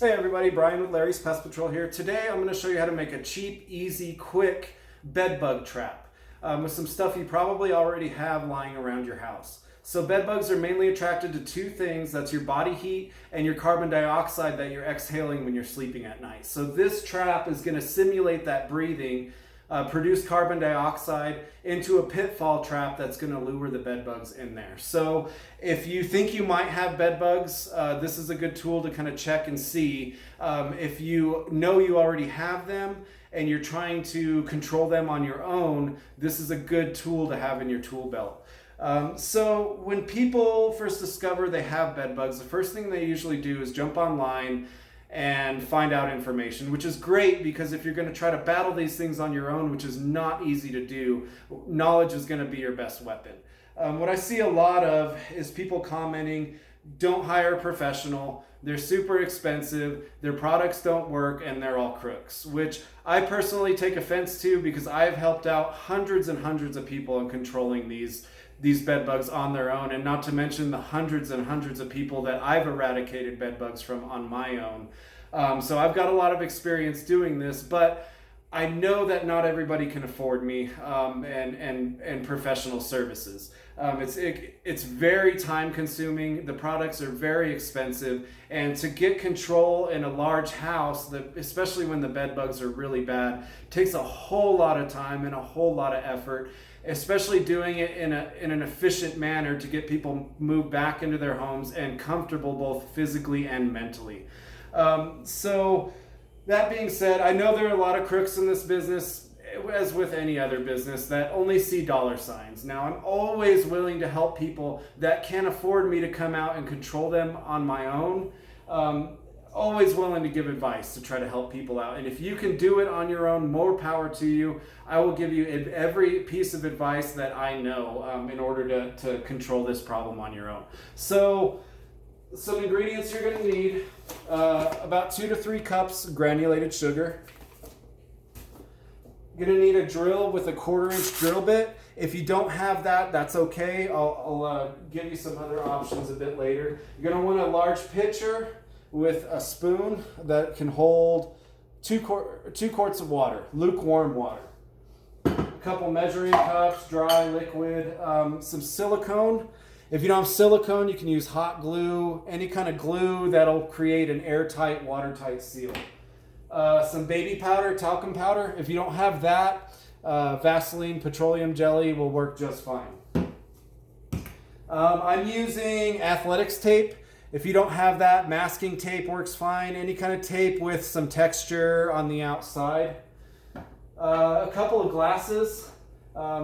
Hey everybody, Brian with Larry's Pest Patrol here. Today I'm going to show you how to make a cheap, easy, quick bed bug trap with some stuff you probably already have lying around your house. So bed bugs are mainly attracted to two things. That's your body heat and your carbon dioxide that you're exhaling when you're sleeping at night. So this trap is going to simulate that breathing, produce carbon dioxide into a pitfall trap that's going to lure the bed bugs in there. So if you think you might have bed bugs, this is a good tool to kind of check and see. If you know you already have them and you're trying to control them on your own, this is a good tool to have in your tool belt. So when people first discover they have bed bugs, the first thing they usually do is jump online and find out information, which is great because if you're going to try to battle these things on your own, which is not easy to do, knowledge is going to be your best weapon. What I see a lot of is people commenting, don't hire a professional, they're super expensive, their products don't work, and they're all crooks, which I personally take offense to because I've helped out hundreds and hundreds of people in controlling these bed bugs on their own, and not to mention the hundreds and hundreds of people that I've eradicated bed bugs from on my own. So I've got a lot of experience doing this, but I know that not everybody can afford me and professional services. It's very time consuming. The products are very expensive, and to get control in a large house, especially when the bed bugs are really bad, takes a whole lot of time and a whole lot of effort, especially doing it in an efficient manner to get people moved back into their homes and comfortable both physically and mentally. So that being said, I know there are a lot of crooks in this business, as with any other business, that only see dollar signs. Now, I'm always willing to help people that can't afford me to come out and control them on my own. Always willing to give advice to try to help people out. And if you can do it on your own, more power to you. I will give you every piece of advice that I know in order to control this problem on your own. So some ingredients you're going to need, about 2 to 3 cups granulated sugar. You're going to need a drill with a 1/4-inch drill bit. If you don't have that, that's okay. I'll give you some other options a bit later. You're going to want a large pitcher with a spoon that can hold 2 quarts of water, lukewarm water. A couple measuring cups, dry, liquid, some silicone. If you don't have silicone, you can use hot glue, any kind of glue that'll create an airtight, watertight seal. Some baby powder, talcum powder. If you don't have that, Vaseline petroleum jelly will work just fine. I'm using athletics tape. If you don't have that, masking tape works fine. Any kind of tape with some texture on the outside. A couple of glasses.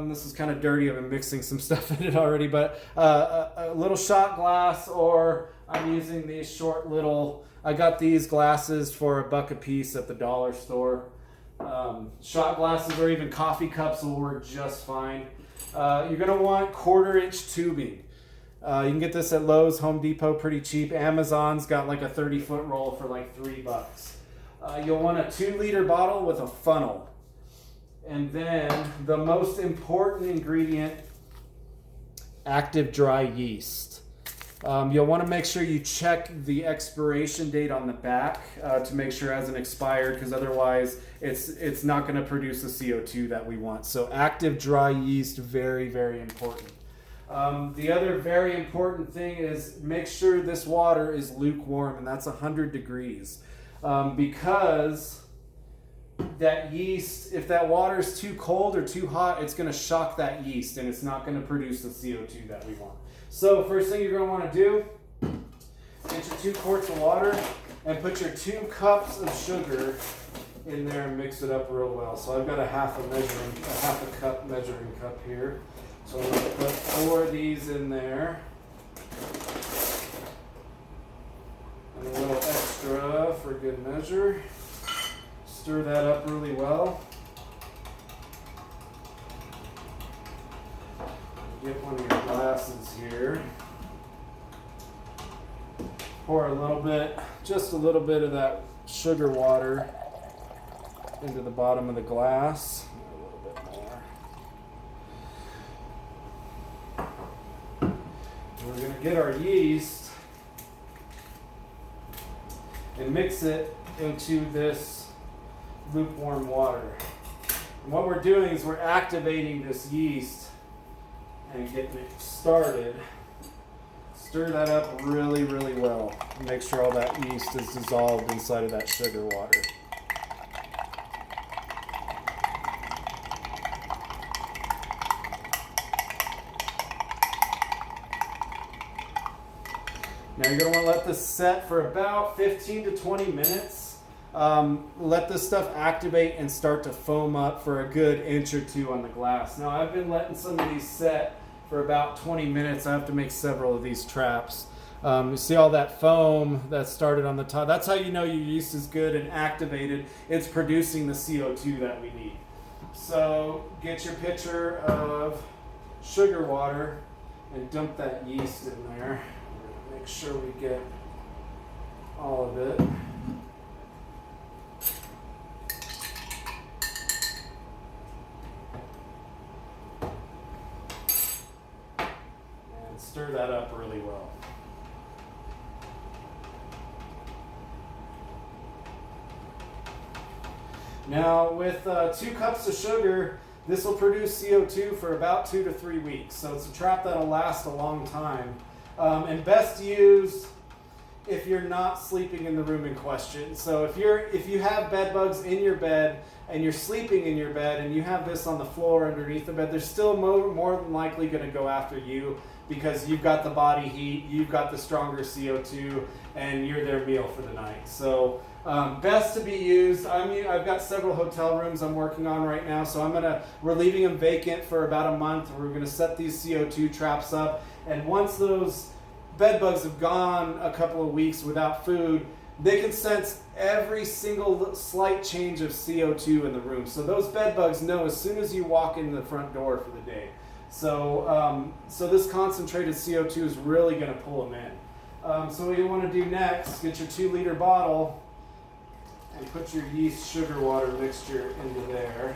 This is kind of dirty. I've been mixing some stuff in it already, but a little shot glass, or I'm using these short little, I got these glasses for $1 a piece at the dollar store. Shot glasses or even coffee cups will work just fine. You're going to want 1/4-inch tubing. You can get this at Lowe's, Home Depot, pretty cheap. Amazon's got like a 30-foot roll for like $3. You'll want a 2-liter bottle with a funnel. And then the most important ingredient, active dry yeast. You'll want to make sure you check the expiration date on the back to make sure it hasn't expired, because otherwise it's not going to produce the CO2 that we want. So active dry yeast, very, very important. The other very important thing is make sure this water is lukewarm, and that's 100 degrees. Because that yeast, if that water is too cold or too hot, it's going to shock that yeast and it's not going to produce the CO2 that we want. So first thing you're going to want to do, get your 2 quarts of water and put your 2 cups of sugar in there and mix it up real well. So I've got a half a cup measuring cup here. So I'm going to put 4 of these in there. And a little extra for good measure. Stir that up really well. Get one of your glasses here. Pour just a little bit of that sugar water into the bottom of the glass. A little bit more. We're going to get our yeast and mix it into this lukewarm water. And what we're doing is we're activating this yeast and getting it started. Stir that up really, really well. Make sure all that yeast is dissolved inside of that sugar water. Now you're going to want to let this set for about 15 to 20 minutes. Let this stuff activate and start to foam up for a good inch or two on the glass. Now I've been letting some of these set for about 20 minutes. I have to make several of these traps. You see all that foam that started on the top? That's how you know your yeast is good and activated. It's producing the CO2 that we need. So get your pitcher of sugar water and dump that yeast in there. Make sure we get all of it. And stir that up really well. Now with 2 cups of sugar, this will produce CO2 for about 2 to 3 weeks. So it's a trap that'll last a long time. And best used if you're not sleeping in the room in question. So if you have bed bugs in your bed and you're sleeping in your bed and you have this on the floor underneath the bed, they're still more than likely going to go after you because you've got the body heat, you've got the stronger CO2, and you're their meal for the night. So best to be used. I've got several hotel rooms I'm working on right now, so we're leaving them vacant for about a month. We're going to set these CO2 traps up, and once those bed bugs have gone a couple of weeks without food, they can sense every single slight change of CO2 in the room. So those bed bugs know as soon as you walk in the front door for the day. So this concentrated CO2 is really going to pull them in. So what you want to do next, get your 2-liter bottle and put your yeast sugar water mixture into there.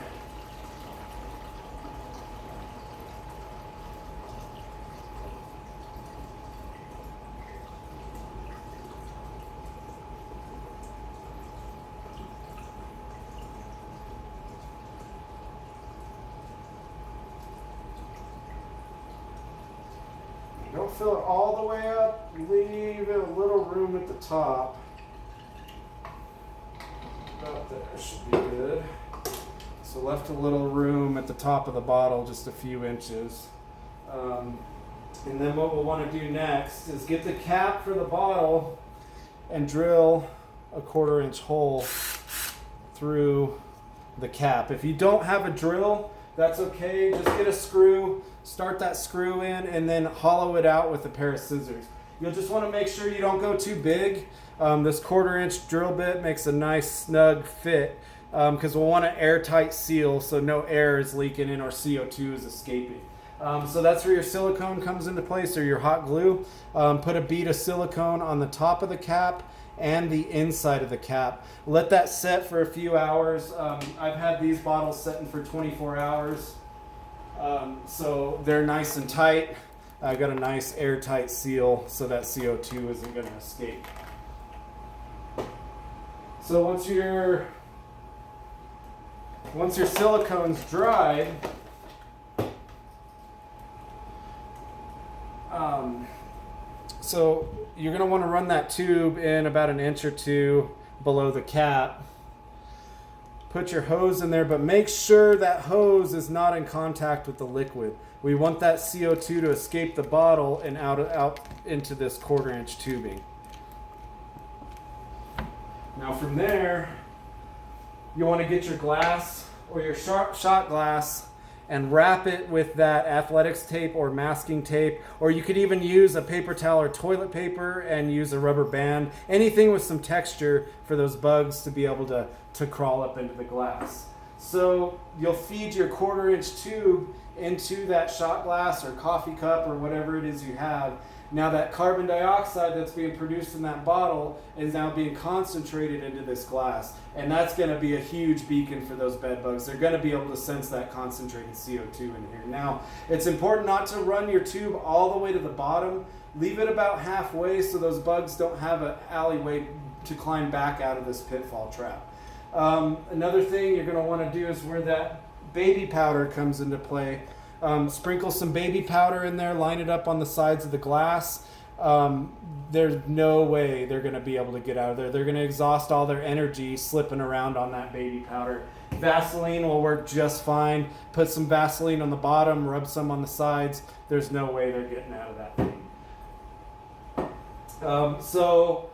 Don't fill it all the way up. Leave it a little room at the top. About there should be good. So left a little room at the top of the bottle, just a few inches. And then what we'll want to do next is get the cap for the bottle and drill a 1/4 inch hole through the cap. If you don't have a drill, that's okay. Just get a screw, start that screw in, and then hollow it out with a pair of scissors. You'll just want to make sure you don't go too big. This 1/4 inch drill bit makes a nice snug fit because we'll want an airtight seal so no air is leaking in or CO2 is escaping. So that's where your silicone comes into place, or your hot glue. Put a bead of silicone on the top of the cap and the inside of the cap. Let that set for a few hours. I've had these bottles setting for 24 hours. So they're nice and tight. I got a nice airtight seal so that CO2 isn't going to escape. So once your silicone's dried, so you're going to want to run that tube in about an inch or two below the cap. Put your hose in there, but make sure that hose is not in contact with the liquid. We want that CO2 to escape the bottle and out into this 1/4 inch tubing. Now from there, you want to get your glass or your shot glass and wrap it with that athletics tape or masking tape, or you could even use a paper towel or toilet paper and use a rubber band, anything with some texture for those bugs to be able to crawl up into the glass. So you'll feed your 1/4 inch tube into that shot glass or coffee cup or whatever it is you have. Now that carbon dioxide that's being produced in that bottle is now being concentrated into this glass. And that's going to be a huge beacon for those bed bugs. They're going to be able to sense that concentrated CO2 in here. Now, it's important not to run your tube all the way to the bottom. Leave it about halfway so those bugs don't have an alleyway to climb back out of this pitfall trap. Another thing you're going to want to do is where that baby powder comes into play. Sprinkle some baby powder in there, line it up on the sides of the glass. There's no way they're going to be able to get out of there. They're going to exhaust all their energy slipping around on that baby powder. Vaseline will work just fine. Put some Vaseline on the bottom, rub some on the sides. There's no way they're getting out of that thing. So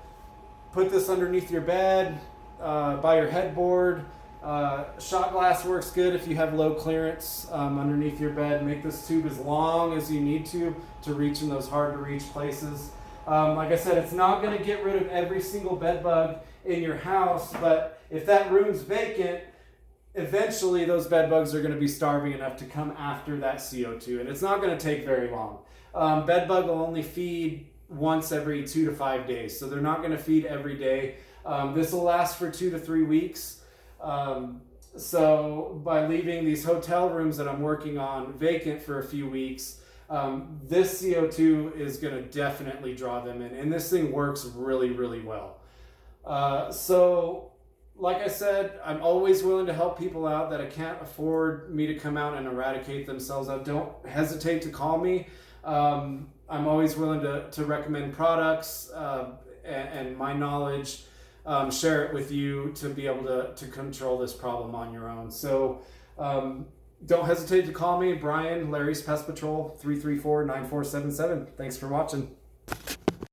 put this underneath your bed, by your headboard. Shot glass works good if you have low clearance underneath your bed. Make this tube as long as you need to reach in those hard to reach places. Like I said, it's not going to get rid of every single bed bug in your house, but if that room's vacant, eventually those bed bugs are going to be starving enough to come after that CO2, and it's not going to take very long. Bed bug will only feed once every 2 to 5 days, so they're not going to feed every day. This will last for 2 to 3 weeks. So by leaving these hotel rooms that I'm working on vacant for a few weeks, this CO2 is going to definitely draw them in, and this thing works really, really well. So like I said, I'm always willing to help people out that I can't afford me to come out and eradicate themselves out. Don't hesitate to call me. I'm always willing to recommend products and my knowledge, share it with you to be able to control this problem on your own. So don't hesitate to call me, Brian, Larry's Pest Patrol, 334-9477. Thanks for watching.